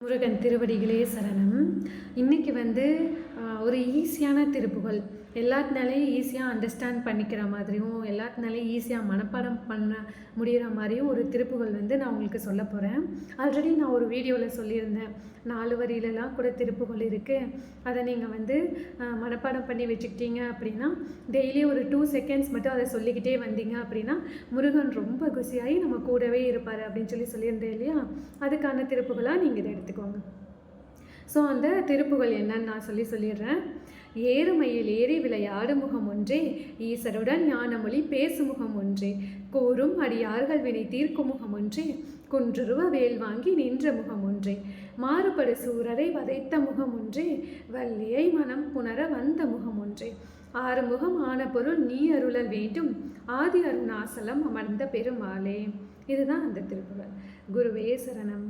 முருகன் திருவடிகளே சரணம். இன்றைக்கி ஒரு ஈஸியான திருப்புகள், எல்லாத்தினாலையும் ஈஸியாக அண்டர்ஸ்டாண்ட் பண்ணிக்கிற மாதிரியும், எல்லாத்தினாலையும் ஈஸியாக மனப்பாடம் பண்ண முடிகிற மாதிரியும் ஒரு திருப்புகள் நான் உங்களுக்கு சொல்ல போகிறேன். ஆல்ரெடி நான் ஒரு வீடியோவில் சொல்லியிருந்தேன், 4 வரியிலலாம் கூட திருப்புகள் இருக்குது. அதை நீங்கள் மனப்பாடம் பண்ணி வச்சுக்கிட்டீங்க அப்படின்னா, டெய்லி ஒரு 2 செகண்ட்ஸ் மட்டும் அதை சொல்லிக்கிட்டே வந்தீங்க அப்படின்னா, முருகன் ரொம்ப குசியாகி நம்ம கூடவே இருப்பார் அப்படின்னு சொல்லியிருந்தேன் இல்லையா? அதுக்கான திருப்புகளாக நீங்கள் இதை எடுத்துக்கோங்க. ஸோ அந்த திருப்புகள் என்னன்னு நான் சொல்லிடுறேன். ஏறுமையில் ஏறி விளையாடு முகம் ஒன்றே, ஈசருடன் ஞானமொழி பேசு முகம் ஒன்றே, கோரும் அடியார்கள் வினை தீர்க்கும் முகம் ஒன்றே, குன்றுருவ வேல் வாங்கி நின்ற முகம் ஒன்றே, மாறுபடு சூரரை வதைத்த முகம் ஒன்றே, வள்ளியை மனம் புணர வந்த முகம் ஒன்றே, ஆறுமுகம் ஆன பொருள் நீ அருளல் வேண்டும், ஆதி அருணாசலம் அமர்ந்த பெருமாளே. இதுதான் அந்த திருப்புகள். குருவே சரணம்.